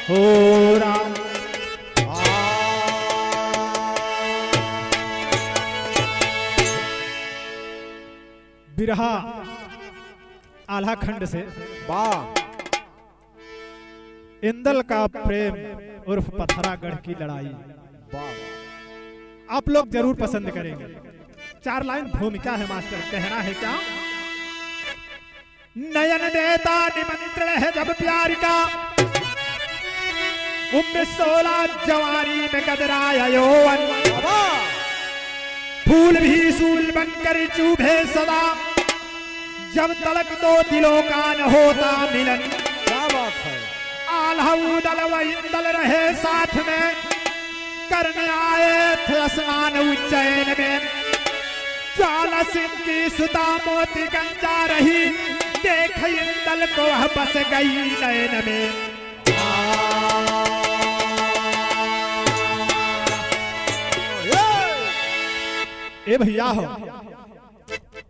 हो राम। बिरहा आल्हा खंड से वाह। इंदल का प्रेम उर्फ पथरागढ़ की लड़ाई वाह। आप लोग जरूर पसंद करेंगे। 4 लाइन भूमिका है मास्टर, कहना है क्या? नयन देता निमंत्रण है जब प्यार का, उम्र 16 जवानी में कदराया यौवन, फूल भी सूल बनकर चूभे सदा, जब तलक दो दिलों का न होता मिलन। क्या बात है। आल्हा उदल व इंदल रहे साथ में, करने आए थे स्नान उज्जैन में। ज्वाला सिंह की सुता मोती गंजा रही, देख इंदल को वह बस गई नयन में। ए भैया हो,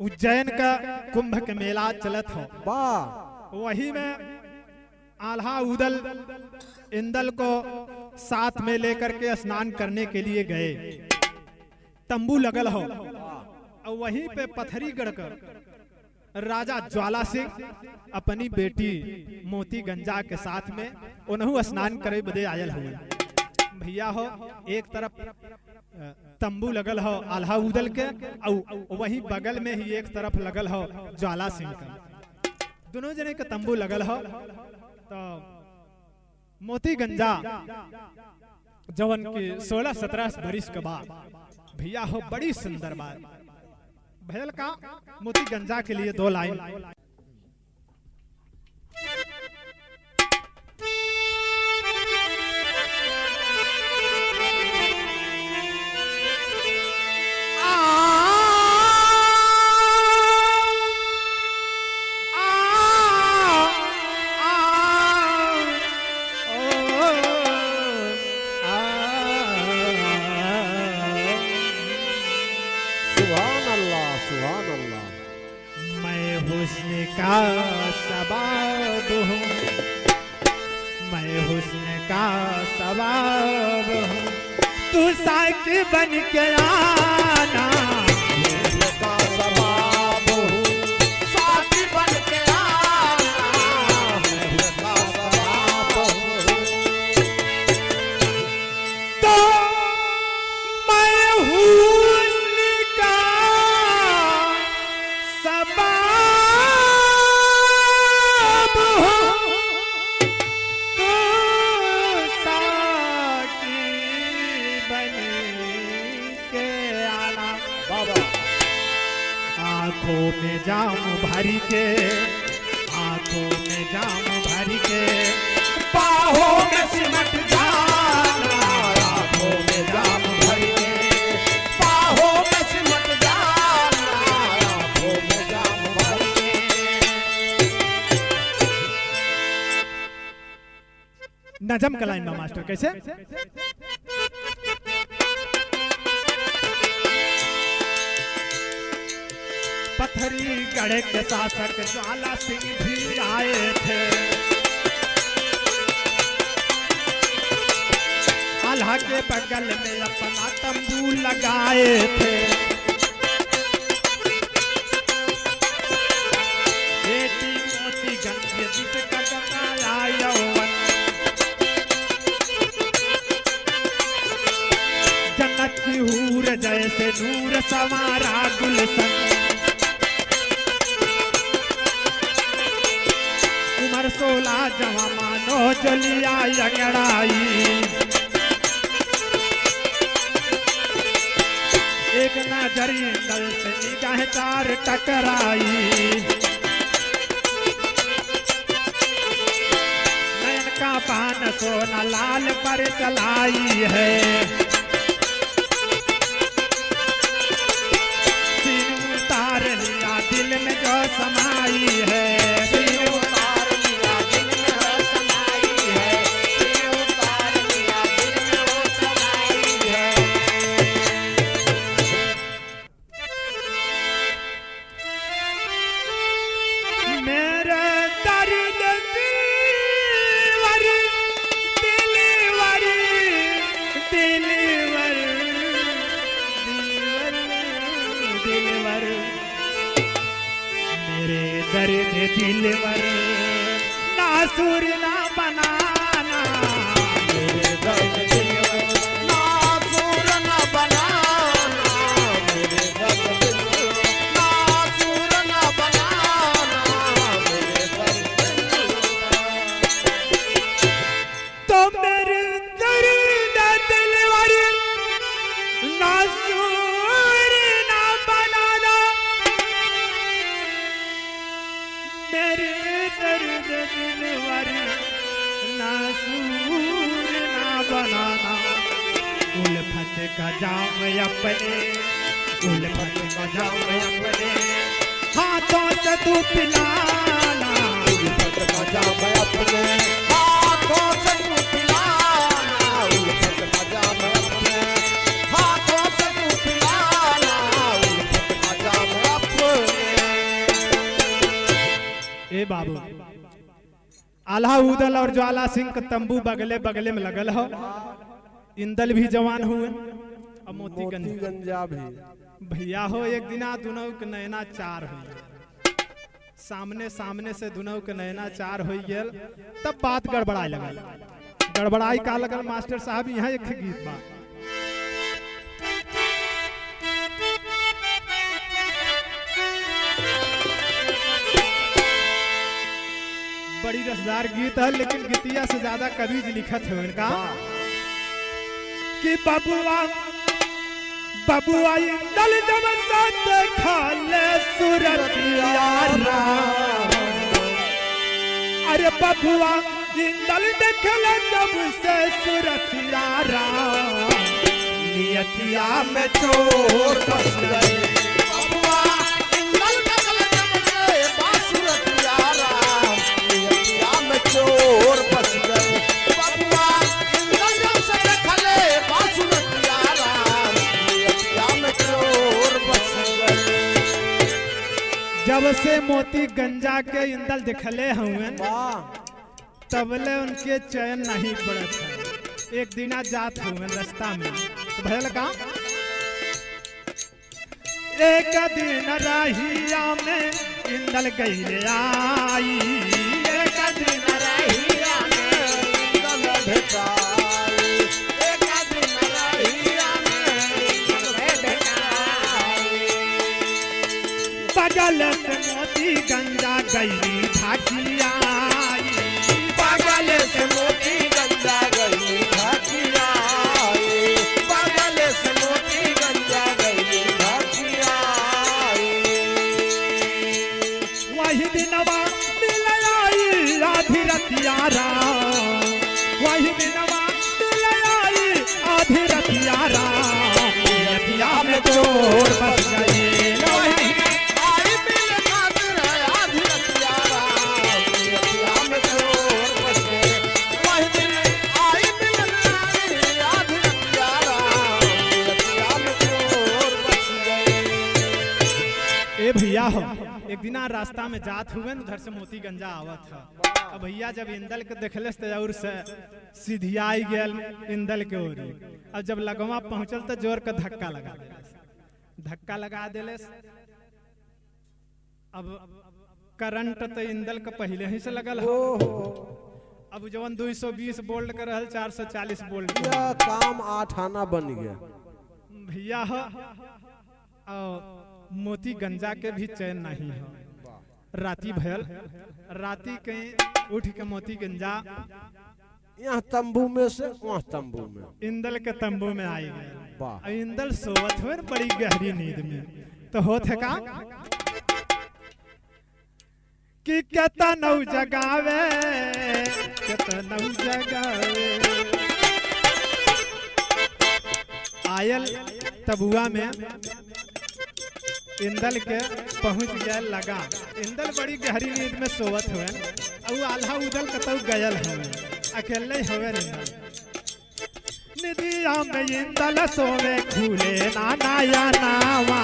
उज्जैन का कुंभ के मेला चलत हो, वाह। वही में आल्हा उदल इंदल को साथ में लेकर के स्नान करने के लिए गए। तंबू लगल हो और वहीं पे पथरी गढ़कर राजा ज्वाला सिंह अपनी बेटी मोती गंजा के साथ में उन्हों स्नान करे बदे आयल हुए। भैया हो, एक तरफ तंबू लगल हो आल्हा उदल के और वहीं बगल में ही एक तरफ लगल हो ज्वाला सिंह का। दोनों जने के तंबू लगल हो तो मोती गंजा जवन की 16-17 बरिस के बाद भैया हो बड़ी सुंदर बात भैल का। मोती गंजा के लिए 2 लाइन। सुभान अल्लाह, सुभान अल्लाह। मैं हुस्न का सबाब हूँ, मैं हुस्न का सबाब हूँ, तू साकी बन के आना। हुस्न का सबाब हूँ, साथी बन के आना। हुस्न का सबाब हूँ। तो मैं हुस्न का सबाब हूँ, तू साकी बन के आना। बाबा। आंखों में जाम भरी के, आंखों में जाम भरी के, बाहों में सिमट जाना। आँखों में जाम भर के, बाहों में सिमट जाना। आँखों में जाम भर के। नजम का लाइन में मास्टर कैसे? पथरी गढ़ के शासक ज्वाला सिंह भी आए थे, आल्हा के बगल में अपना तंबू लगाए थे। बेटी मोती गंज जिसका कमाया यौवन, जन्नत की हूर जैसे नूर संवारा गुलशन, उमर 16 जवा मानो जलिया अंगड़ाई, एक नजर इंदल से निगाह 4 टकराई। नयन का पान सोना लाल पर चलाई है, सीन उतार लिया दिल में जो समाई है। सीने उतार लिया दिल में वो समाई है। सीने उतार लिया दिल में वो समाई है। मेरे दर्द दिलवर दिलवर नासुर ना बनाना, मेरे दर्द दिलवर नासूर न बनाना, मेरे दर्द दिलवर नासूर न बनाना, मेरे दर्द दिलवर। तो मेरे दर्द दिलवर नासुर ना बनाना, मेरे दर्द दिलवर नासूर ना बनाना। उल्फत का जाम अपने, उल्फत का जाम अपने हाथों से तू पिलाना, उल्फत का जाम अपने हाथों से तू पिलाना, उल्फत का जाम अपने हाथों से तू पिलाना, उल्फत का जाम अपने। ए बाबू, आल्हा उदल और ज्वाला सिंह का तंबू बगले बगले में लगल हो। इंदल भी जवान हुए और मोतीगंज गंजा भी भैया हो। एक दिना दोनों के नैना चार हुई, सामने सामने से दोनों के नैना चार हो गेल। तब बात गड़बड़ाई लगल। गड़बड़ाई का लगल मास्टर साहब, यहाँ एक गीत बा। बड़ी रसदार गीत है, लेकिन गीतिया से ज्यादा कवि जी लिखत है इनका कि बबुआ बबुआ इंदल जब साथ खाले सुरतिया राम, अरे बबुआ इंदल देखले जब से सुरतिया राम, नियतिया में चोर बस गए। बबुआ इंदल देखले जब से बासुरतिया राम, नियतिया में चोर बस गए। बबुआ इंदल जब से देखले बासुरतिया राम, नियतिया में चोर बस गए। जब से मोती गंजा के इंदल दिखले हुए तबले उनके चैन नहीं पड़त है। एक दिना जात हुए रास्ता में, तो भयल का एक दिन रहिया में इंदल गईले आई, एक दिन रहिया में इंदल भेटाई, एक दिन रहिया में इंदल भेटाई। बगल से मोती गंजा गईली भागिया आई, बगल से मोती गंजा गई भाटिया, बगल से मोती गंजा गई भाटिया। वही दिनवा मिल आई आधी रतिया राम, वही दिनवा मिल आई आधी रतिया राम, रतिया में चोर बस गए। वही आई मिल खातिर आधी रतिया राम, रतिया में चोर बस गए। वही दिन आई मिल खातिर आधी रतिया राम, रतिया में चोर बस गए। ए भैया हो, एक दिना रास्ता में जात हुए न, उधर से मोती गंजा आवत था। अब भैया जब इंदल के देखले तो और से सीधियाई गेल इंदल के ओर। अब जब लगवा पहुंचल तो जोर का धक्का लगा देलस, धक्का लगा देलस। अब करंट तो इंदल के पहले ही से लगल हो। अब जवन 220 वोल्ट का रहल 440 वोल्ट के यह काम 8 आना बन गया। भैया हो। और मोती गंजा के भी चैन नहीं हो। राती भयल, राती कहीं उठ के मोती गंजा यहाँ तंबू में से वहाँ तंबू में इंदल के तंबू में आई गए। वाह। और इंदल सोवत हुए न बड़ी गहरी नींद में। तो होत है का कि केतनौ जगावे, केतनौ जगावे। आयल तबुआ में इंदल के पहुंच गया लगा। इंदल बड़ी गहरी नींद में सोवत हुए और आल्हा उदल कतौ गयल हुए, अकेले हुए इंदल। निदिया में इंदल सोवे खुले नाया नावा,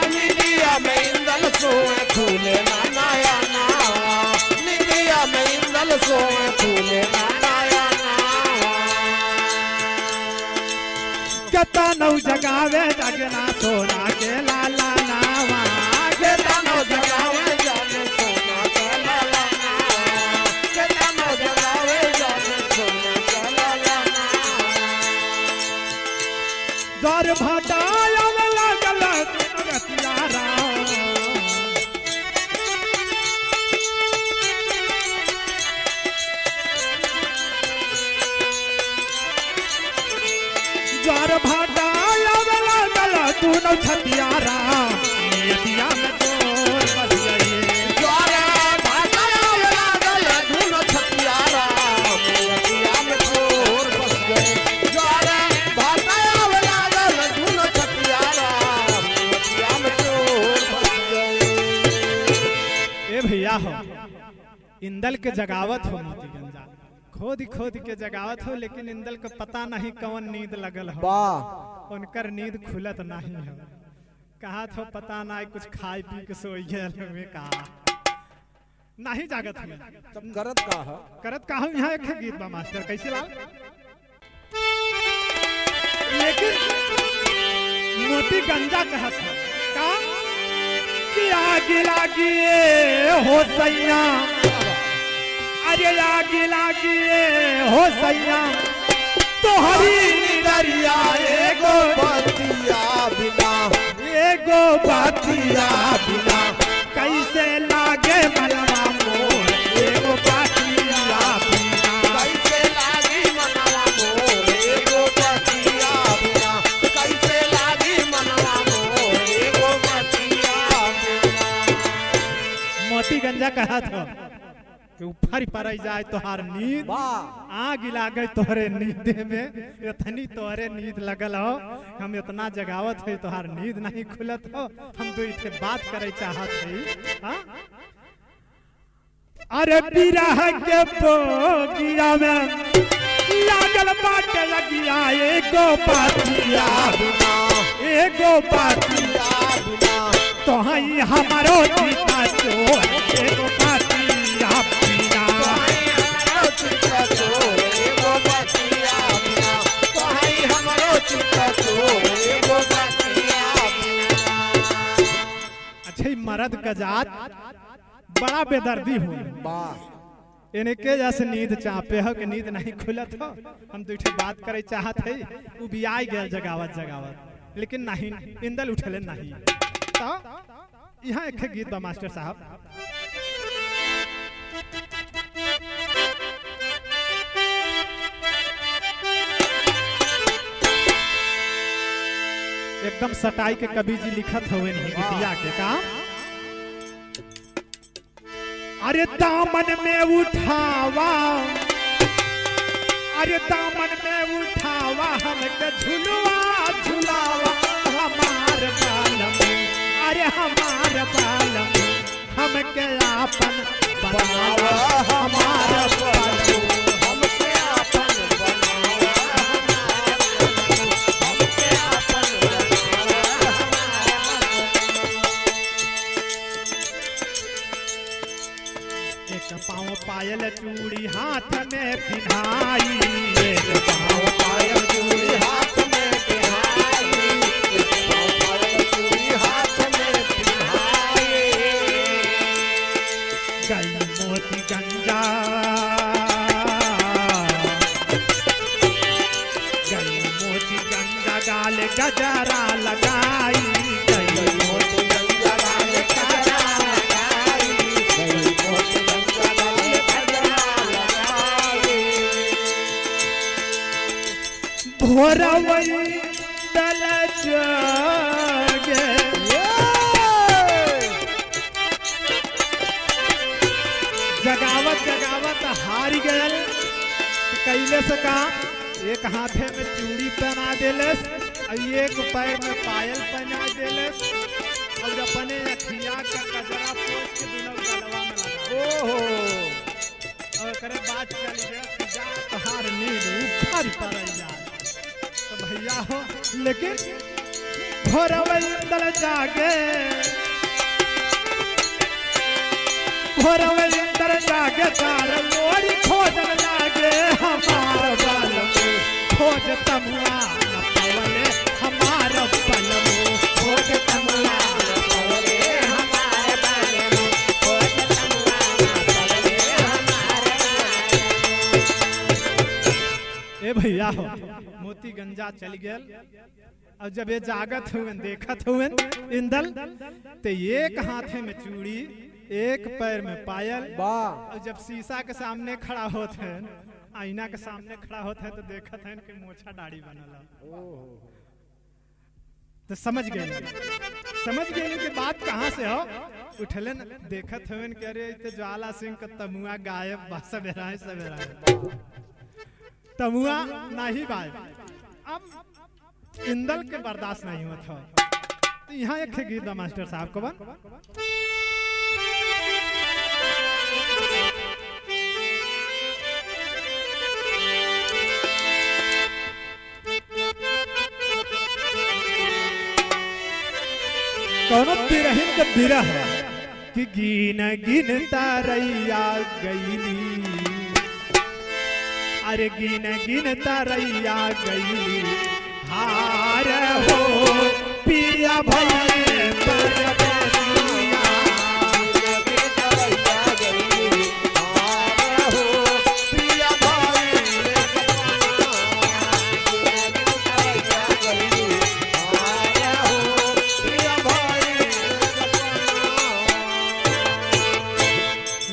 निदिया में इंदल सोए फूले नाया नावा, निदिया में इंदल सोए फूले नाया नावा। केतनौ जगावे जगना सोना के लाला नावा, केतनौ जगावे जाने सोना के लाला ज्वार भाटा आवे लागल रतिया राम ज्वार भाटा आवे लागल दोनों छतिया राम नियतिया में चोर बस गए ज्वारे भाटा आवे लागल दोनों छतिया राम नियतिया में चोर बस गए ज्वारे भाटा आवे लागल दोनों छतिया राम नियतिया में चोर बस गए। ए भैया हो इंदल के जगावत हो मोतीगंजा खोद खोद के जगावत हो लेकिन इंदल को पता नहीं कौन नींद लगल हो वाह उनकर नींद खुलत नहीं हो कहा तो पता नहीं कुछ खाए पी के सोई में कहा नहीं जागत हमें तब करत का है करत का हूं यहाँ एक गीत बा मास्टर कैसे लाल लेकिन मोती गंजा कहत है का कि आगे लागिए हो सैया अरे आगे लागिए हो सैया तोहरी दरिया एगो बतिया बिना एगो बतिया बिना कैसे लागे मनवा मोर एगो बातिया बिना कैसे लागी मनवा मोर एगो बतिया बिना कैसे लागी मनवा मोर एगो बतिया बिना। मोती गंजा कहा था कि ऊपर पर जाए तोहार नींद वाह आग लागे तोहरे नींद में इतनी तोहरे नींद लगल हो हम इतना जगावत है तोहार नींद नहीं खुलत हो हम तो इसे बात करे चाहत है हाँ? अरे बिरह के बोगिया में लागल बाटे लगिया एगो बातिया बिना एगो बातिया बिना तो हई हमारो जीता चोर एगो बातिया बिना चित्ता चोर एगो बतिया बिना तोहई हमरो चित्ता चोर एगो बतिया बिना। अच्छा मर्द का जात बड़ा बेदर्दी हो वाह इनके जैसे नींद चापे हो कि नींद नहीं खुलत हो हम तो इठे बात करे चाहत है उ भी आई गए जगावत जगावत लेकिन नहीं इंदल उठले नहीं तो यहाँ एक गीत बा मास्टर साहब एकदम सटाई के कवि जी लिखत हुए नहीं गीतिया के का अरे दामन में उठावा अरे दामन में उठावा हमके झुलवा झुलावा हमार बालम अरे हमार बालम हमके आपन बनावा हमार बालम हमके आपन बनावा हमके आपन एक पाँव पायल चूड़ी हाथ में पिन्हाई एक पाँव पायल चूड़ी हाथ में पिन्हाई एक पाँव पायल चूड़ी हाथ में पिन्हाई गई मोती गंजा गई मोती गंजा गाल गजरा लगाई गई मोती गंगा लाल गजरा लगाई गई मोती गंगा लाल गजरा लगाई भोरवई दल जागे जगावत जगावत हारी गयल कैले से का एक हाथे में चूड़ी पहना देलस और एक पैर में पायल पहना देलस और अपने अखिया के कजरा पोछ के दोनों गलवा में लगा ओहो और करे बात चल गया कि जा तहार नींद ऊपर पर जा तो भैया हो लेकिन भोरवई दल जागे भोरवई दल जागे तार लोरी खोजन लागे हमार बालम खोज तमुआ न पवले हमार बालम खोज तमुआ न पवले हमार बालम खोज तमुआ न पवले हमार बालम। ए भैया हो मोती गंजा चल गेल अब जब ये जागत हुए देखत हुए इंदल तो एक हाथे में चूड़ी एक पैर में पायल। वाह और जब शीशा के सामने खड़ा होते हैं आईना के सामने खड़ा होते हैं तो देखत हैं कि मोछा दाढ़ी बनल है। तो समझ गए कि बात कहाँ से हो। उठले न देखत हवन कि अरे इते ज्वाला सिंह का तमुआ गायब बा सवेरा तमुआ नहीं गायब। अब इंदल के बर्दाश्त नहीं होता तो यहाँ एक गीत बा मास्टर साहब को बन कौन बिरहिन का बिरह कि गिन गिन तारैया गईली। अरे गिन गिन तारैया गईली हार हो पिया भैया परदेसिया।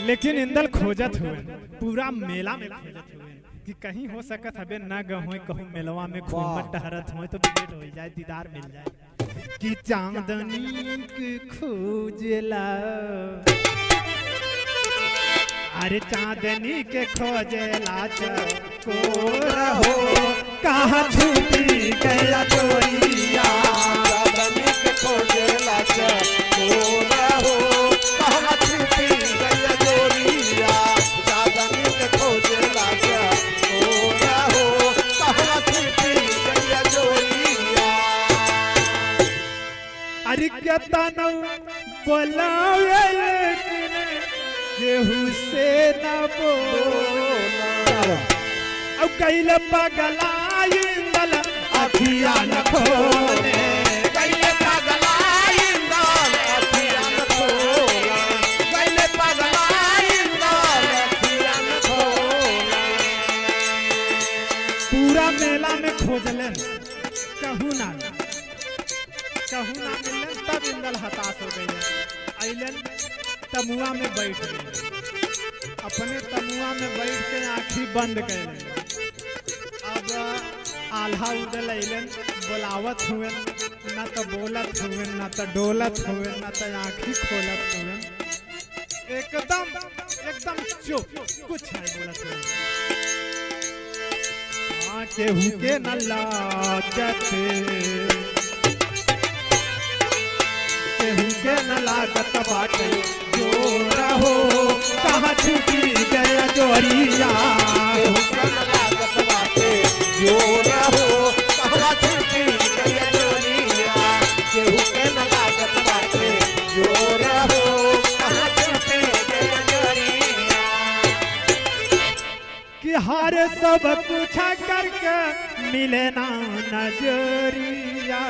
लेकिन इंदल खोजत हुए पूरा मेला में खोजत हुए कि कहीं हो सकत हबे न गहोय कहूं मेलवा में घूमत टहरत हो तो भेंट हो जाए दीदार मिल जाए कि चांदनी के खोजला। अरे चांदनी के खोजला को रहो कहाँ छुपी गया चोरिया। चांदनी के खोजला को रहो कहाँ छुपी गया चोरिया। चांदनी के खोजला को रहो कहाँ छुपी गया चोरिया। अरे क्या ताना बोलावे केहू से न बोला। अब कैल पगलाई इंदल अखिया न खोले। कैले पगलाई इंदल अखिया न खोले। कैले पगलाई इंदल अखिया न खोले। पूरा मेला में खोजलन कहूँ ना मिलन तब इंदल हताश हो गई। अइलन तमुआ में बैठ गए अपने तमुआ में बैठ के आँखी बंद कर ले। अब आल्हा उदल अइलन बोलावत हुए न तो बोलत हुए न तो डोलत हुए न तो आँखी खोलत हुए। एकदम चुप कुछ नहीं बोलत हुए। हाँ केहू के न लाजते केहू के न लागत बाटे जो रहो कहाँ छुपी गया चोरिया। केहू के न लागत बाटे जो रहो कहाँ छुपी गया चोरिया। केहू के न लागत बाटे जो रहो कहाँ छुपी गया चोरिया। कि हर सब कुछ करके मिले ना नजरिया।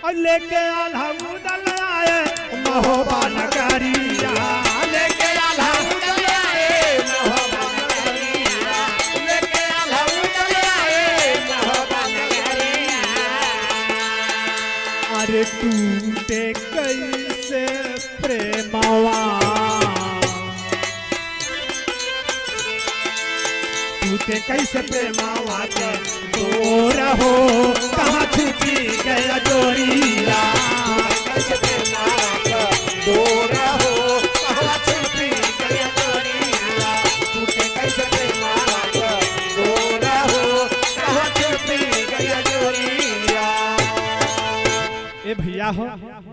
और लेके आल्हा उदल आए महोबा नगरिया। लेके आल्हा उदल आए महोबा नगरिया। लेके आल्हा उदल आए महोबा नगरिया। अरे टूटे कैसे प्रेमवा टूटे कैसे प्रेमवा के दूर हो कहाँ छुपी गया चोरिया। कैसे प्रेमवा के दूर हो कहाँ छुपी गया चोरिया। टूटे कैसे प्रेमवा के दूर हो कहाँ छुपी गया चोरिया। ए भैया हो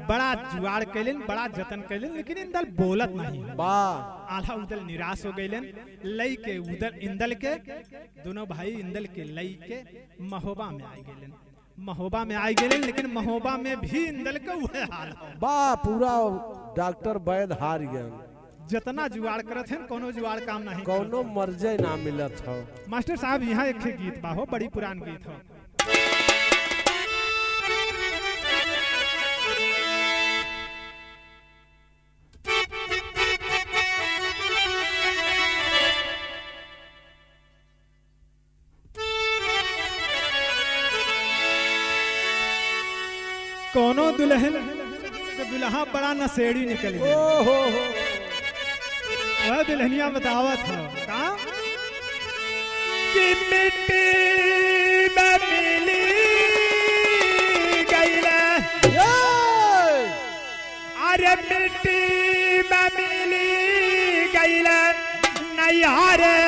बड़ा जुआड़ कैलन बड़ा जतन कैलन लेकिन इंदल बोलत नहीं। वाह आल्हा उदल निराश हो गईलन। लई के उदल इंदल के दोनों भाई इंदल के लई के महोबा में आई गईलन। महोबा में आई गईलन लेकिन महोबा में भी इंदल का वह हाल है। वाह पूरा डॉक्टर वैद हार गया। जितना जुआड़ करत हैं कोनो जुआड़ काम नहीं कोनो मर्जे ना मिलत हो। मास्टर साहब यहाँ एक गीत बा हो बड़ी पुरान गीत हो। कोनो दुल्हन के दुल्हा बड़ा नशेड़ी निकल गया। ओहो वह दुल्हनिया बतावत है का कि मिट्टी में मिली गईले, अरे मिट्टी में मिली गईले नैयारे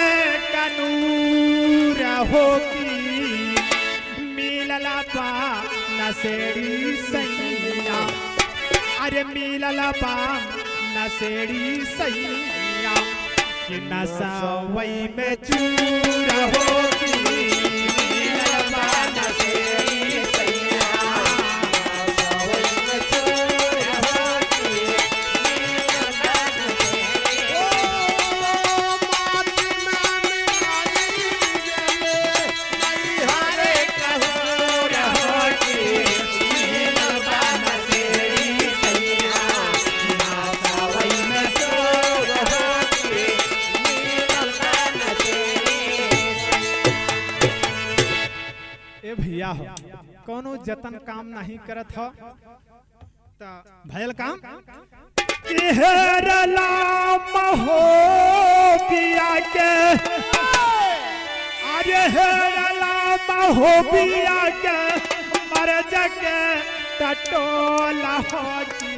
कनूर होगी मिलला पा नशेड़ी सैया, अरे मिलला पा नशेड़ी सैया कि नशवई में चूर होगी मिलला पा नशेड़ी सैया, नशवई में चूर होगी मिलला पा नशेड़ी। ओ माटी में मिलाई गेले नैहरे कहोर होगी मिलला पा नशेड़ी सैया, नशवई में चूर होगी मिलला पा नशेड़ी। ए भैया हो कोनो जतन काम नहीं करत हो ता भयल काम कि हेरला महो पिया के, अरे हेरला महो पिया के मर जके टटोला होगी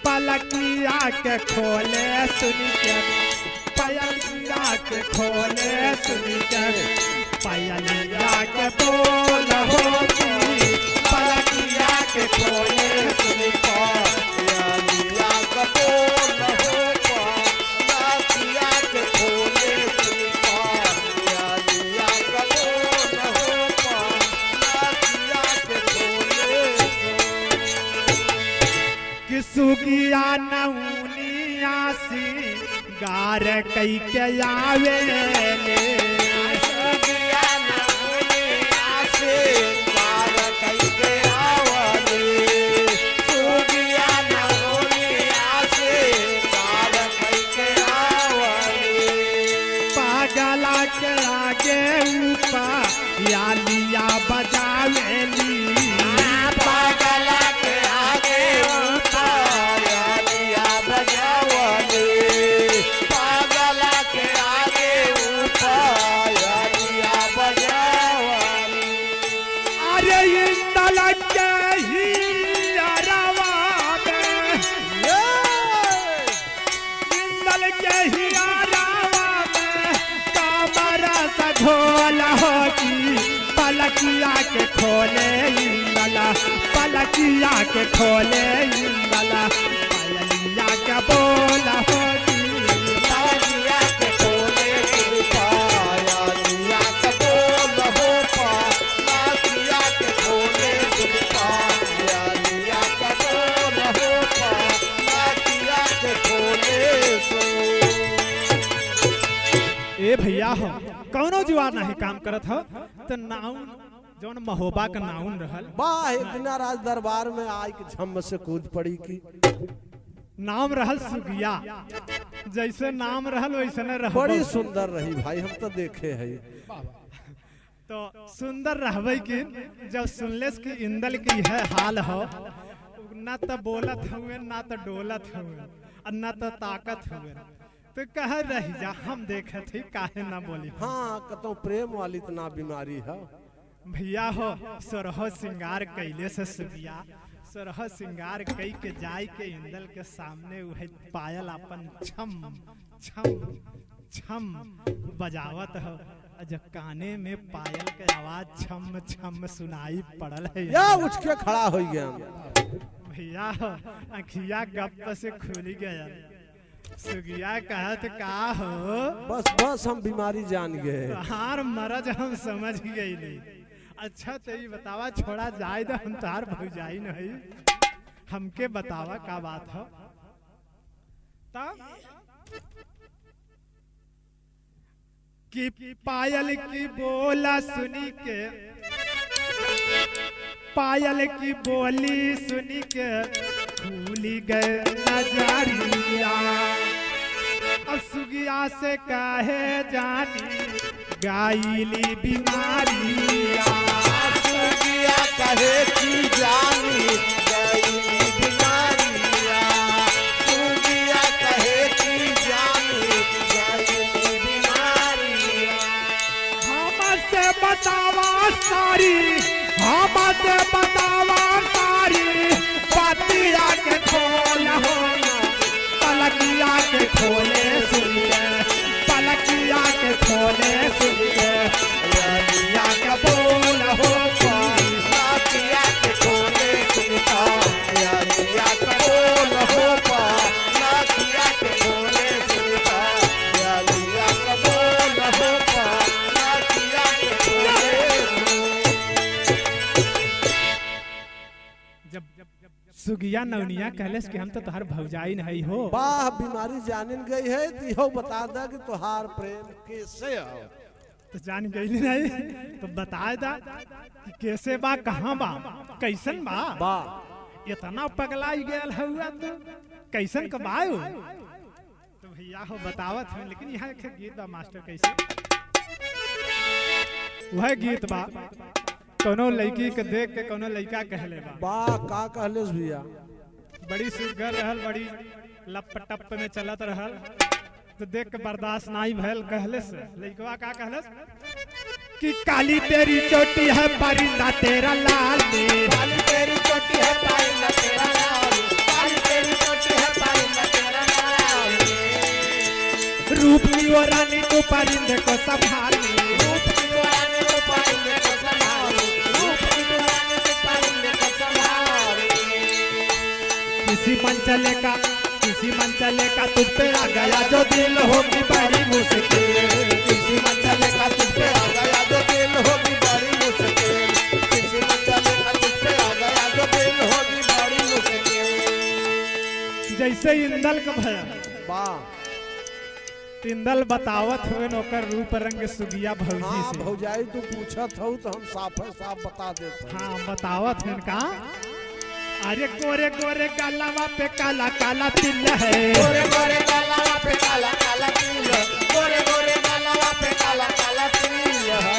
पलकिया के खोले सुन के, पयलिया के खोले सुन के, पयलिया के बोल होगी पलकिया के खोले सुन के। पयलिया का बोल होगा लाखिया के खोले सुनका, पयलिया का बोल होगा लाखिया के खोले कि सुगिया नौनिया सी गार कई के आवे ले, सुगिया नौनिया से गार कई के आवले, सुगिया नौनिया से गार कई के आवले। पागला के आगे ऊपर या लिया बजावेली, पागला के आगे ऊपर यालिया बजावले, पागला के आगे ऊपर यालिया बजावले। अरे इंदल के ही अरवा में, इंदल के ही अरवा में कामरा सा ढोल होगी पलकिया के खोले इंदला, पलकिया के खोले इंदला, पयलिया के बोल होगी यालिया के खोले सुरपा, यालिया का बोल हो पा, लाखिया के खोले सुरपा, यालिया का बोल हो पा, लाखिया के खोले सो। ए भैया हो कौनो जुआर नहीं काम करत हो तो नाउन जौन महोबा का नाउन रहल वाह एक दिन राज दरबार में आई के झम से कूद पड़ी की नाम रहल सुगिया, जैसे नाम रहल वैसे न रह बड़ी सुंदर रही भाई, हम तो देखे है। तो सुंदर रहबे की जब सुनलेस कि इंदल की है हाल हो, ना तो बोलत हुए ना तो डोलत हुए और ना तो ताकत हुए, तो कह रही जा हम देखे थे काहे ना बोली। हाँ कतो प्रेम वाली इतना बीमारी है। भैया हो सोरह सिंगार कैले से सुगिया, सोरह सिंगार कई के जाय के इंदल के सामने वह पायल अपन छम छम छम बजावत हो, जब काने में पायल के आवाज छम छम सुनाई पड़ल है या उठ के खड़ा हो गया। भैया हो अखिया गप से खुल गया, सुगिया कहत का हो बस बस हम बीमारी जान गए। हार मरज हम समझ गई। अच्छा तो ये बतावा छोड़ा जाए तो हम तार भौजाई नहीं, हमके बतावा का बात हो। तब कि पायल की बोला सुनी के, पायल की बोली सुनी के भूली गए नजरिया, अब सुगिया से काहे जानी गायली बीमारिया, सुगिया कहे की जानी जाएगी बीमारिया, सुगिया कहे की जाने जाएगी बीमारिया। हमसे बतावा सारी, हमसे बतावा सारी, पतिया के खोल हो, पलकिया के खोले सुनिए, पलकिया के खोले सुनिए, रबिया के बोल हो पाई, लातिया के खोले सुनता, यारिया का बोल हो पा, लातिया के खोले सुनता, यारिया का बोल हो पा, लातिया के खोले जब सुगिया नवनिया कहलेस कि हम तो तोहर भौजाई नहीं हो। वाह बीमारी जानिन गई है तो यो बता दा कि तुहार प्रेम कैसे हो। तो जान गई नहीं तो बता दा कि कैसे बा, कहाँ बा, कैसन बा। वाह इतना पगलाई गया हुआ तो कैसन कबायो। तो भैया हो बतावत है, लेकिन यहाँ एक गीत बा मास्टर कैसे, वह गीत बा कोनो लड़की के देख के कोनो लड़का कहले बा, वाह का कहलेस भैया, बड़ी सुगर रहल, बड़ी लप टप में चलत रहल, तो देख के बर्दाश्त नहीं भैल, कहले से लड़कवा का कहले कि काली तेरी चोटी है परिंदा तेरा लाल में, काली तेरी चोटी है परिंदा तेरा लाल, काली तेरी चोटी है परिंदा तेरा लाल, रूप की वो रानी को परिंदे को संभाली, रूप की वो रानी को परिंदे को संभाली, रूप की वो रानी को परिंदे को संभाली। किसी मंचले का तुझ पे आ गया जो दिल होगी बड़ी मुश्किल, किसी मंचले का तुझ पे आ गया जो दिल होगी बड़ी मुश्किल, किसी मंचले का तुझ पे आ गया जो दिल होगी बड़ी मुश्किल। जैसे इंदल का भया, वाह इंदल बतावत हुए नौकर रूप रंग सुगिया भौजी हाँ से। भौजाई तू पूछत हो तो हम साफ साफ बता देते हैं। हाँ बतावत है का, अरे गोरे गोरे गलवा पे काला काला तिल है, गोरे गोरे गलवा पे काला काला तिल, गोरे गोरे गलवा पे काला काला तिल है,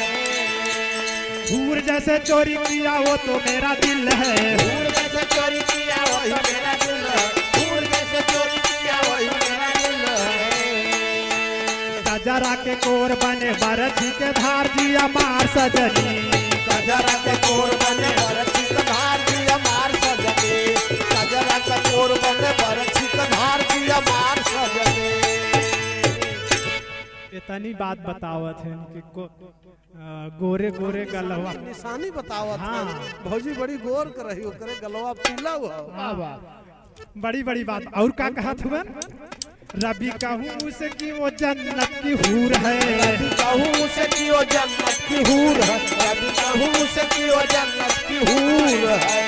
हूर जैसे चोरी किया वो तो मेरा दिल है, हूर जैसे चोरी किया वही मेरा दिल है, हूर जैसे चोरी किया वही मेरा दिल है। कजरा के कोर बने बरछी के धार दिया मार सजनी, कजरा के कोर बने बरछी का धार दिया मार सजने, कजरा का कोर बने बरछी का धार दिया मार सजने। इतनी बात बतावत है कि गोरे गोरे गलवा, निशानी बतावत हाँ। है भौजी बड़ी गौर कर रही हो, करे गलवा पीला हुआ। बड़ी बड़ी बात। और क्या कहत हुए, रबी कहूँ उसे कि वो जन्नत की हूर है, रबी कहूँ उसे कि वो जन्नत की हूर है, रबी कहूँ उसे कि वो जन्नत की हूर है,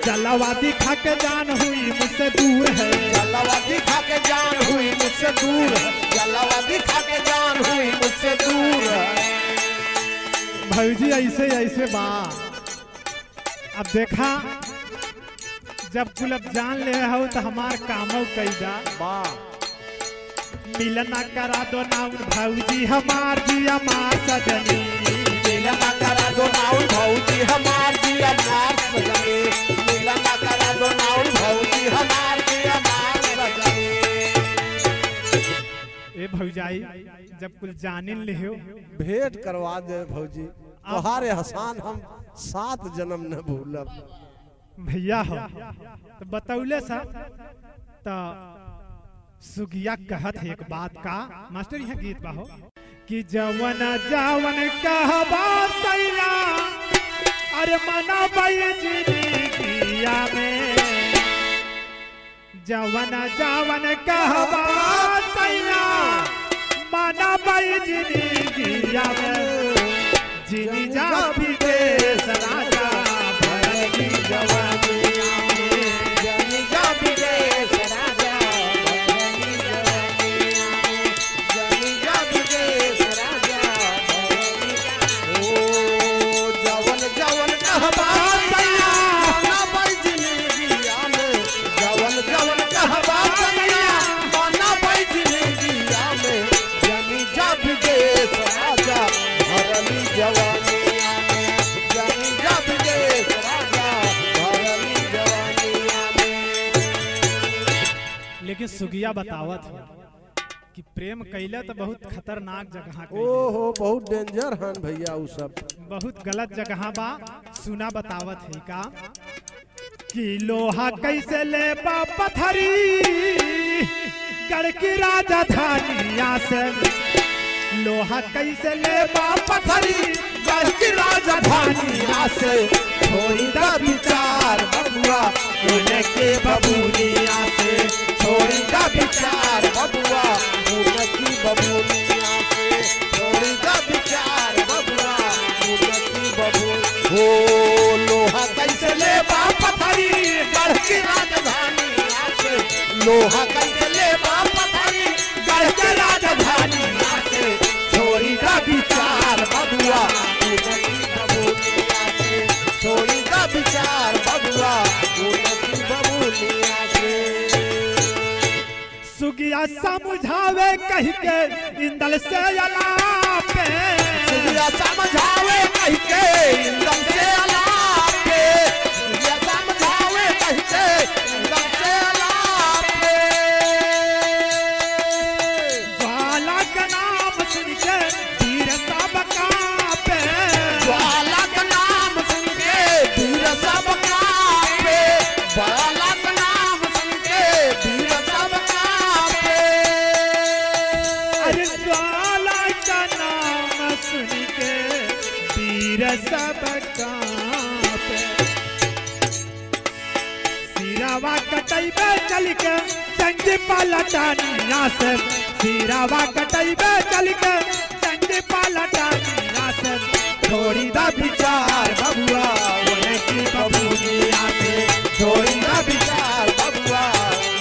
जलवा दिखा के जान हुई मुझसे दूर है, जलवा दिखा के जान हुई मुझसे दूर है, जलवा दिखा के जान हुई मुझसे दूर है। भौजी ऐसे ऐसे बा। अब देखा जब कुल अब जान ले हो तो हमार कामो कैदा, वाह मिलना करा दो ना उन भौजी हमार जी हमार सजनी, मिलना करा दो नाउल भौजी हमार जी हमार सजनी, मिलना करा दो नाउल भौजी हमार जी हमार सजनी। ए भौजाई जब कुल जानिन ले हो, भेंट करवा दे भौजी, तोहारे हसान हम 7 जन्म न भूलब। भैया हो तो बतौले सा तो सुगिया कहत है एक बात का, मास्टर यहाँ गीत बा हो कि जवन जवन कहबा सैया, अरे मना जिंदगिया में, जवन जवन कहबा सैया मना जिंदगिया में, जिनी जा विदेश राजा भरल की जवानिया में, जनी जा विदेश राजा भरनी जवानिया में, जनी जा विदेश राजा भरनी ओ जवन जवन कहबा सैया मना बाई जिंदगिया में, जवन जवन कहबा सैया मना बाई जिंदगिया में, जनी जा विदेश राजा भरनी जवानिया में, जनी जा विदेश राजा भरनी लेकिन सुगिया बतावत है कि प्रेम कैला तो बहुत खतरनाक जगह कैले, ओहो बहुत डेंजर हन भैया उ सब। बहुत गलत जगह बा। सुना बतावत है का कि लोहा कैसे ले बा पथरी गढ़ की राजधानिया से, लोहा कैसे ले बा पथरी गढ़ की राजधानिया से, छोड़ी दा विचार बबुआ उनके बबूनिया से, छोड़ी दा विचार बबुआ उनकी बबूनिया से, छोड़ी दा विचार बबुआ उनकी बबूनिया। हो लोहा कैसे ले बा पथरी गढ़ की राजधानिया से, लोहा कैसे ले बा पथरी गढ़ की राजधानिया से, छोड़ी दा विचार बबुआ उनकी बबूनिया से, छोड़ी दा विचार बबुआ उनकी बबूनिया से। सुगिया समझावे कह के इंदल से अलापे, सुगिया समझावे कह के इंदल से अलापे, सुगिया समझावे कह के इंदल से अलापे। ज्वाला का नाम सुन के वीर सब कांपे, ज्वाला का नाम सुन के वीर सब कांपे, ज्वाला का नाम सुन के वीर सब कांपे। अरे ज्वाला का नाम सुन के वीर सब कांपे। सिरावा कटैबे चल के जंग पलटनिया से, सिरावा कटैबे चल के जंग पलटनिया से, छोड़ी दा विचार बबुआ उनकी बबूनिया से, छोड़ी दा विचार बबुआ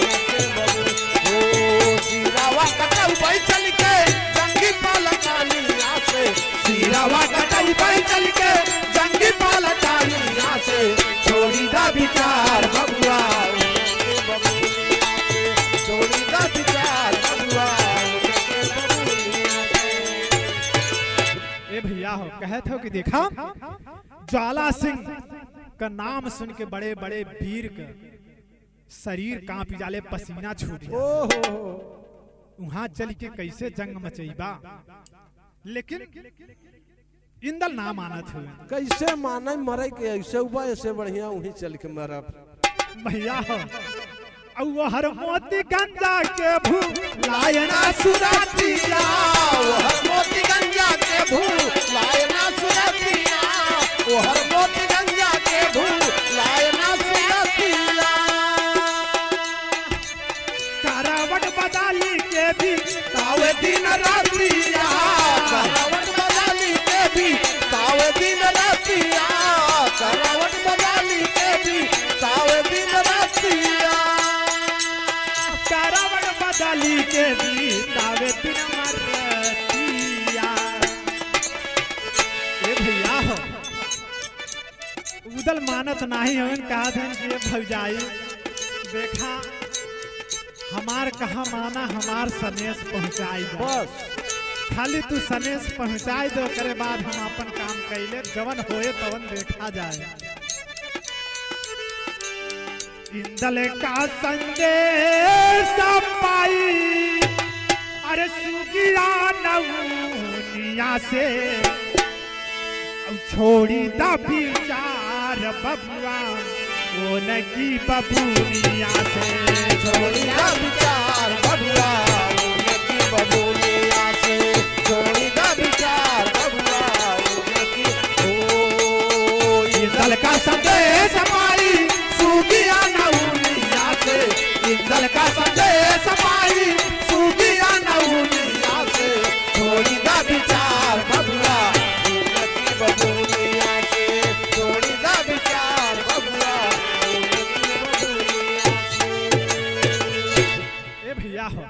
उनके बबू। ओ सिरावा कटऊ पे चल के जंगी पलटनिया से, सिरावा कटऊ पे चल के जंगी पलटनिया से, छोड़ी दा विचार बबुआ उनके बबूनिया से, छोड़ी दा विचार बबुआ उनके बबूनिया से। ए भैया हो कहत हो कि देखा ज्वाला सिंह का नाम सुन के बड़े बड़े वीर का शरीर कांप जाले, पसीना छूट जाए। ओहो वहां चल के कैसे जंग मचईबा, लेकिन इंदल ना मानत हुए। कैसे माने मरे के ऐसे हुआ, ऐसे बढ़िया वहीं चल के मरब। भैया हो औ हर मोती गंजा के भू लायना सुरातिया, वो हर मोती गंजा के भू लायना सुरतिया, वो हर मोती गंजा के भू लायना सुरतिया। करावट बदाली के भी तावे दिन रातिया, करावट बदाली के भी तावे दिन रातिया, करावट बदाली के भी तावे दिन रातिया। करावट बदाली के भी तावे दिन मरतिया। ए भैया हो उदल मानत नाही हवन का धन के भौजाई, देखा हमार कहा माना, हमार सनेश पहुंचाई जा, बस खाली तू सनेश पहुंचाई दो, करे बाद हम अपन काम कैले जवन होए तवन देखा जाए। इंदल का संदेश पाई अरे सुगिया नौनिया से, अब छोड़ी दा विचार बबुआ वो नकी बबूनिया से, छोड़ी दा विचार बबुआ उनकी बबूनिया से, छोड़ी दा विचार बबुआ उनकी। ओ इंदल का संदेश पाई सुगिया नौनिया से, इंदल का संदेश पाई सुगिया नौनिया से, छोड़ी दा विचार बबुआ उनकी बबूनिया से, छोड़ी दा विचार बबुआ उनकी बबूनिया से। ए भैया हो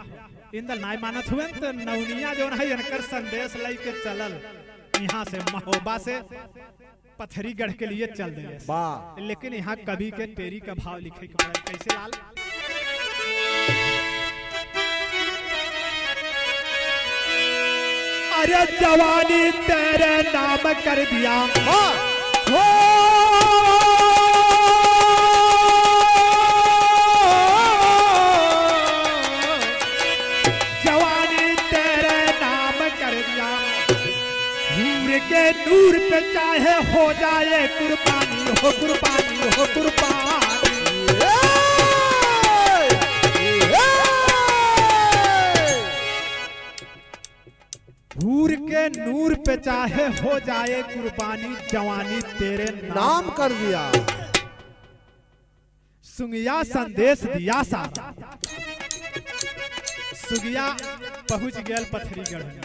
इंदल नाय मानत हुए तो नौनिया जो है इनकर संदेश लेके चलल यहाँ से महोबा से पथरीगढ़ के लिए चल दिले। वाह लेकिन यहाँ कवि के तेरी का भाव लिखे के पड़े कैसे लाल। अरे जवानी तेरे नाम कर दिया हो के नूर पे चाहे हो जाए कुर्बानी हो कुर्बानी हो कुर्बानी। हूर के नूर पे चाहे हो जाए कुर्बानी, जवानी तेरे नाम कर दिया। सुगिया संदेश दिया सारा, सुगिया पहुंच गया पथरीगढ़ में,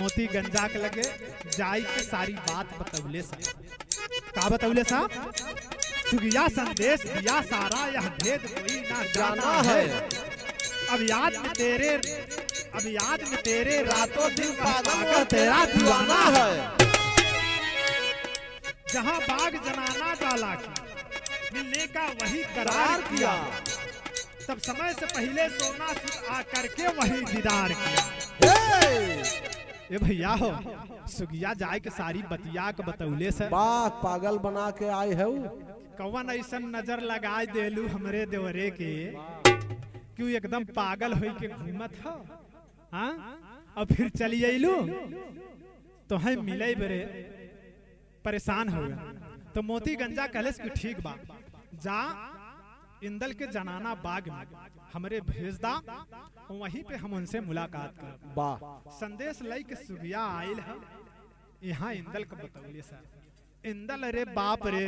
मोती गंजा के लगे जाई के सारी बात बतौले सा। का बतौले सा? सुगिया संदेश दिया सारा, यह भेद कोई ना जाना है। अब याद में तेरे रातों दिन पागल तेरा दीवाना है। जहां बाग जनाना डाला मिलने का वही करार किया, तब समय से पहले सोना आकर के वही दीदार किया। ए भैया हो, सुगिया जाए के सारी बतिया के बतौले से वाह, पागल बना के आए है। कौन ऐसा नजर लगाए देलू हमरे देवरे के, क्यों एकदम पागल हो के घूमत हो? हाँ, और फिर चली अइलू तो है मिले बरे परेशान हो गए। तो मोती गंजा कहले कि ठीक बा, जा इंदल के जनाना बाग में हमरे भेज दा, वहीं पे हम उनसे मुलाकात कर। वाह, संदेश लई के सुगिया आयल है यहाँ इंदल के बतौले सर। इंदल अरे बाप रे,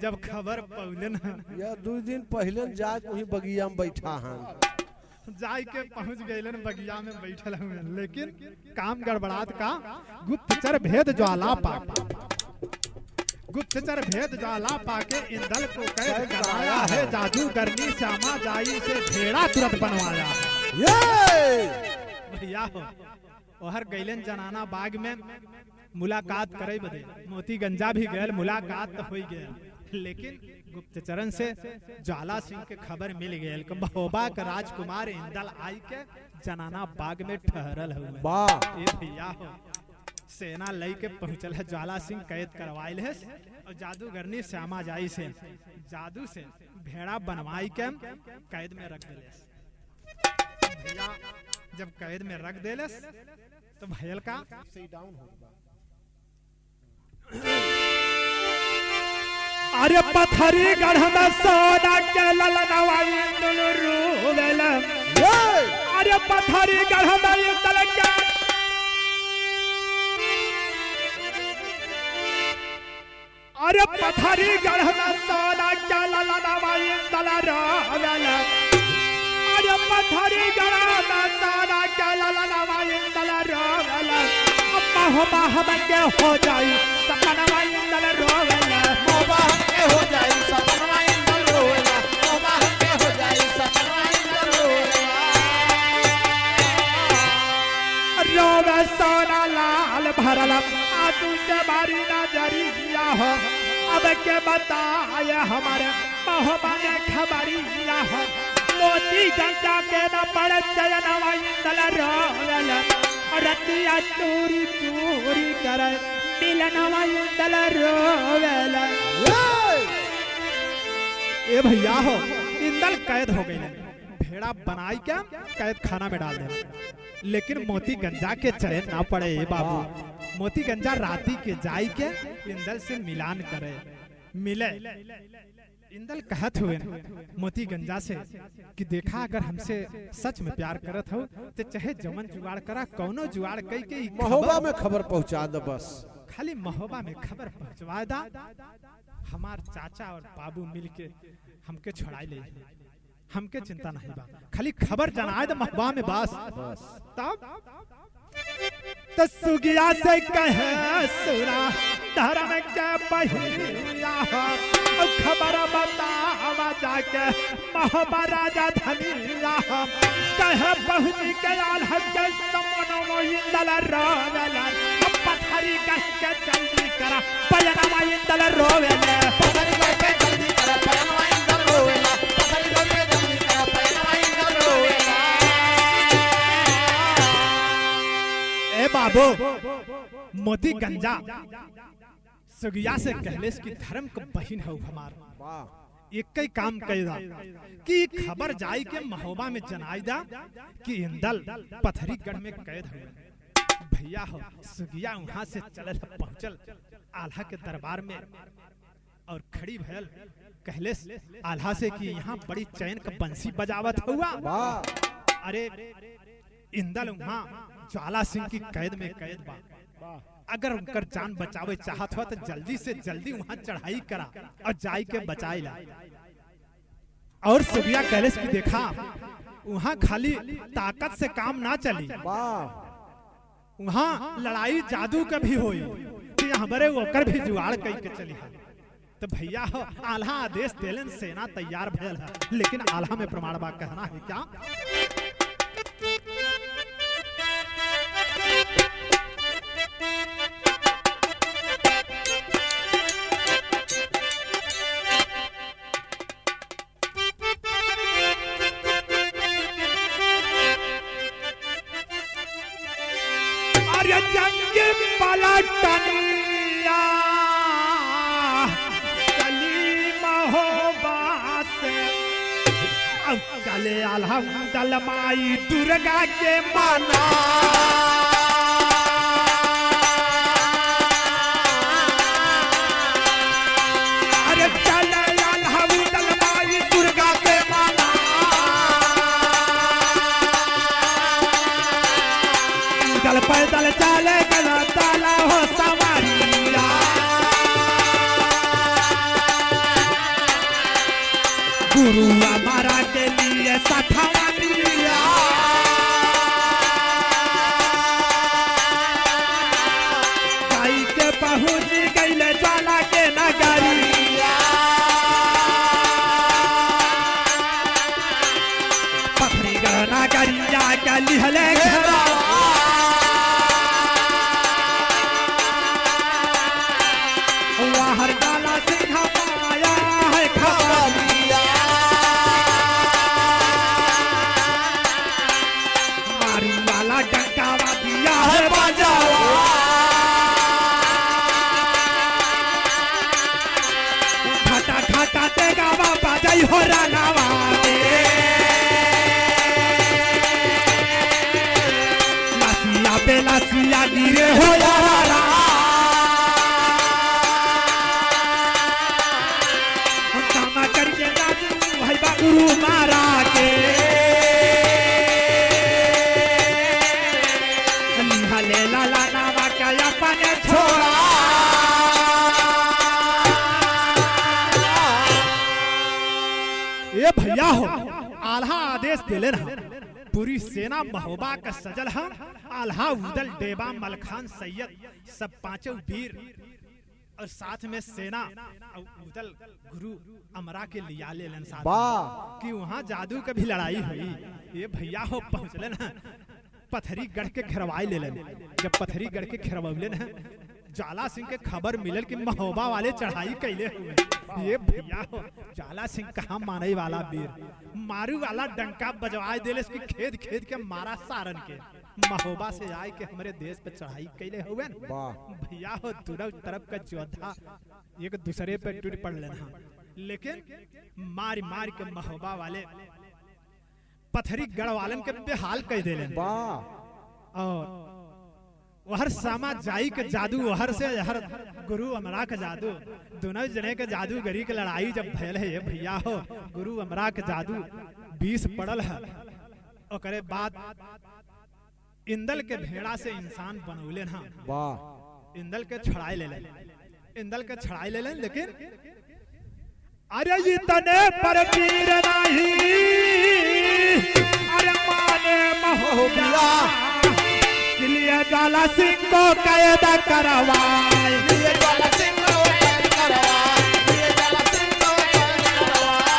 जब खबर पौलन यह 2 दिन पहले जाके वही बगिया में बैठा है, जाय के पहुंच गए बगिया में बैठल हुए, लेकिन काम गड़बड़ात का गुप्तचर भेद ज्वाला गुप्तचर भेद ज्वाला पाके इंदल को कैद कराया है। जादूगरनी श्यामा जाई से भेड़ा तुरंत बनवाया। भैया हो, ओहर गैलन जनाना बाग में मुलाकात करे बदे मोती गंजा भी गए, मुलाकात तो हो गया, लेकिन गुप्तचरन से ज्वाला सिंह के खबर मिल गए कि महोबा का राजकुमार इंदल आई के जनाना बाग में ठहरल हुए। वाह, ए भैया हो, सेना लई के पहुंचल है, ज्वाला सिंह कैद करवाइल है और जादूगरनी श्यामा जाई से जादू से भेड़ा बनवाई के कैद में रख दिले। भैया जब कैद में रख दिले तो भैल का अरे पथरी गढ़ में सोना के ललनवाई रोवेल, अरे पथरी गढ़ में इंदल के अरे पथरी गढ़ में सोना के ललनवाई इंदल रोवेल, अरे पथरी गढ़ में सोना के ललनवाई इंदल रोवेल। महोबा हम के हो जाई सपनवा इंदल रोवेल, महोबा के हो जाई सपनवा इंदल रोवेला, महोबा के हो जाई सपनवा इंदल रोवेला। रोवे सोना लाल भरल आंसू से बारी नजरिया हो, अब के बताए हमारे महोबा ने खबरिया हो। मोती गंजा के न पड़ चयनवा इंदल रोवेल, रतिया चोरी चोरी करे मिलनवा इंदल रोवेल। ए भैया हो, इंदल कैद हो गई, भेड़ा बनाई के कैद खाना में डाल दे, लेकिन मोती गंजा के चैन ना पड़े। ए बाबू, मोती गंजा राती के जाई के इंदल से मिलान करे, मिले। इंदल कहत हुए मोती गंजा से कि देखा अगर हमसे सच में प्यार करत हो तो चाहे जमन जुगाड़ करा, कौनो जुगाड़ कई के महोबा में खबर पहुंचा दे, बस खाली महोबा में खबर पहुंचवा दा, हमार चाचा और बाबू मिलके हमके छोड़ाई ले, हमके चिंता नहीं बा, खाली खबर जनाए दे महोबा में बस। तब तो सुगिया से कहे सुना धर्म के बहिया हो, खबर बतावा जाके महोबा राजा धनिया हो। कहे पहुंच गया के समनो इंदल रोवेल, पथरी कह के जल्दी करा पयनवा इंदल रोवेल, पथरी कह के जल्दी करा पयनवा इंदल रोवेला, पथरी कह के जल्दी करा पयनवा इंदल रोवेला। ए बाबू, मोती गंजा सुगिया से कहले कि धर्म के बहिन हो हमार, एक ही काम कैदा कि खबर जाई के महोबा में जनाई दा कि इंदल पथरी गढ़ में कैद हुए। भैया हो सुगिया वहां से चलल पहुंचल आल्हा के दरबार में और खड़ी भयल कहले आल्हा से कि यहाँ बड़ी चैन का बंसी बजावत हुआ। अरे इंदल वहां ज्वाला सिंह की कैद में कैद बा, अगर उनकर जान बचावे चाहत हो तो जल्दी से जल्दी वहां चढ़ाई करा और जाई के बचाई ला। और सुगिया कहले की देखा वहां खाली ताकत से काम ना चली, वहां लड़ाई जादू का भी होई कि हमरे ओकर भी जुगाड़ कई के चली है। तो भैया हो आल्हा आदेश देलन सेना तैयार भयल है, लेकिन आल्हा में प्रमाण बा कहना है क्या जंग पलटनिया चली महोबा से अब चले अलहमदल माई दुर्गा के माना। अरे चले अलहमदल माई दुर्गा के माना, दल पैदल चले गला ताला हो सवारिया। गुरु हमारा के लिए सठावा दिया, गाई के पहुंच गईले ज्वाला के नगरिया। पथरी गहना गरिया के लिहले घरा, हर ज्वाला सिंह पाया है खबरिया। मारू वाला डंकावा दिया है बजावा, घाटा घाटा तेगा बाबा जय हो रानावा लासिया पे लासिया गिरे हो यारा। करके भाई गुरु मारा के ले लाला नावा का अपने छोड़ा। ये भैया हो आल्हा आदेश दिले रहा, पूरी सेना महोबा का सजल है। आल्हा उदल डेबा मलखान सैयद सब पांचों वीर और साथ में सेना उदल गुरु अमरा के लिया ले लन साथ कि वहाँ जादू का भी लड़ाई हुई। ये भैया हो पहुँचले ना पथरी गढ़ के घेरवाई ले लन। जब पथरी गढ़ के घेरवले ना ज्वाला सिंह के खबर मिलल कि महोबा वाले चढ़ाई कैले हुए। ये भैया हो ज्वाला सिंह कहाँ माने वाला वीर, मारू वाला डंका बजवाए देले इसकी खेद खेद के मारा सारन के। महोबा से आए के हमारे देश पे चढ़ाई कैले हुए भैया हो दोनों तरफ का योद्धा एक दूसरे पे टूट पड़ लेना, लेकिन मार मार के महोबा वाले पथरी गढ़ वालन के बेहाल कह दे लेन। और वहर सामा जाई के जादू वहर से हर गुरु अमरा का जादू दोनों जने के जादूगरी के लड़ाई जब भयल है। भैया हो गुरु अमरा के जादू 20 पड़ल है। और बाद इंदल के भेड़ा से इंसान बनौले ना, इंदल के छड़ाई ले लें, इंदल के छड़ाई ले लें। लेकिन अरे इतने पर पीर नहीं, अरे माने महोबा लिए ज्वाला सिंह को कैद करवाए, लिए ज्वाला सिंह को कैद करवाए, लिए ज्वाला सिंह को कैद करवाए।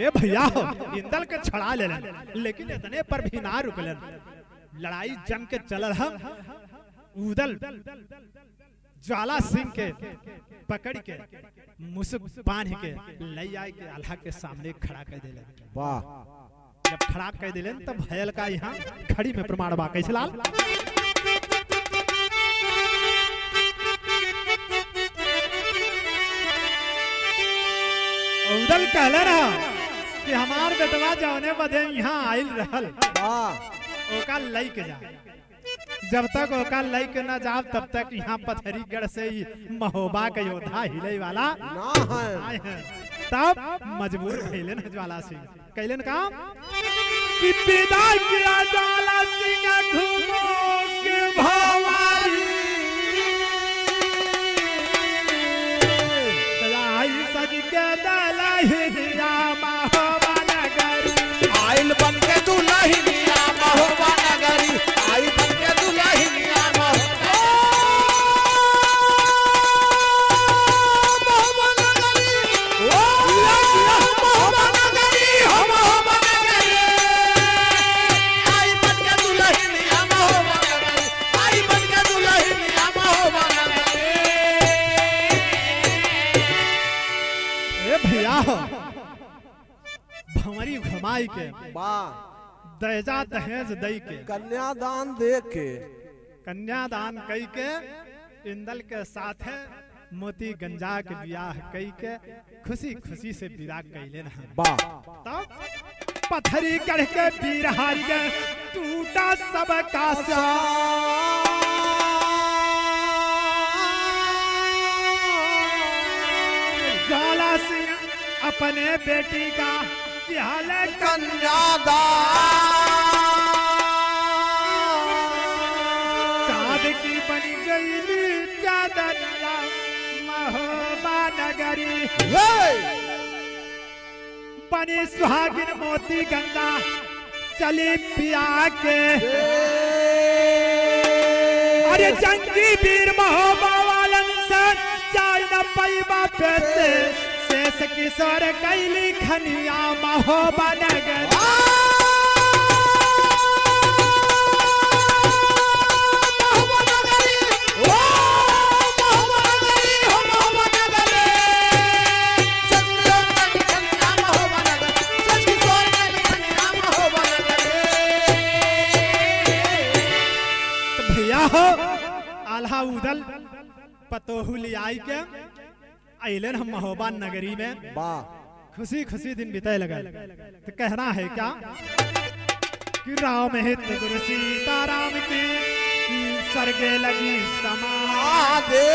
ये भैया हो इंदल के छड़ा ले लें, लेकिन इतने पर भी ना रुकलन। लड़ाई जम के चलल हम उदल ज्वाला सिंह के पकड़ के मुसुक बांध के ले आए के आल्हा के सामने खड़ा कर दिले। वाह! जब खड़ा कर दिले तब भयल का यहाँ खड़ी में प्रमाण बा। कैसे लाल उदल कहले रहा कि हमार बेटवा जाने बदे यहाँ आयल रहल, ओका लई के जा। जब तक ओका लई के ना जाओ तब तक यहाँ पथरीगढ़ से ही महोबा के योद्धा हिले वाला ना है। आए हैं। तब मजबूर कैलन ज्वाला सिंह, कैलन काम कि विदा किया ज्वाला सिंह घूमो के भवारी, सजाई सज के दलहिया महोबा नगरी, आइल बन के दुल्हनिया महोबा नगरी, आई बन के दुल्हनिया महोबा नगरी, ओ महोबा नगरी, हो महोबा नगरी, आई बन के दुल्हनिया महोबा नगरी, आई बन के दुल्हनिया महोबा नगरी। ए भैया भंवरी घुमाई के वाह, दहेजा दहेज दई के कन्यादान दे के कन्यादान कई के इंदल के साथ मोती गंजा के ब्याह कई के खुशी खुशी से विदा कैलन हैं। वाह, तब पथरी गढ़ के बीरहारी के टूटा सब का ज्वाला सिंह अपने बेटी का हाल कन्यादान चाँद की बनी गई चादर महोबा नगरी, बनी सुहागिन मोती गंगा चली पिया के, अरे जंगी वीर महोबा वालन से चाय न पैबा पेते, शेष किशोर कैली खनिया महोबा नगरी। आल्हा उदल पतोहू लियाई के अलन हम महोबा नगरी में, वाह, खुशी खुशी दिन बिताए लगा। तो कहना है क्या कि राम हित गुरु सीता राम की स्वर्गे लगी समाधि, दे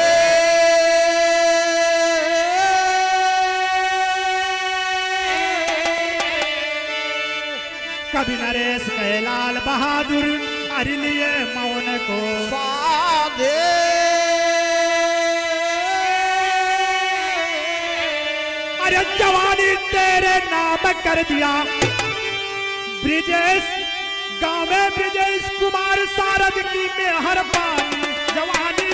कभी नरेश कैलाल बहादुर अरे लिए मौन को साधे अरे जवानी तेरे नाम कर दिया ब्रिजेश, गांव में ब्रिजेश कुमार सारद की मेहरबानी, जवानी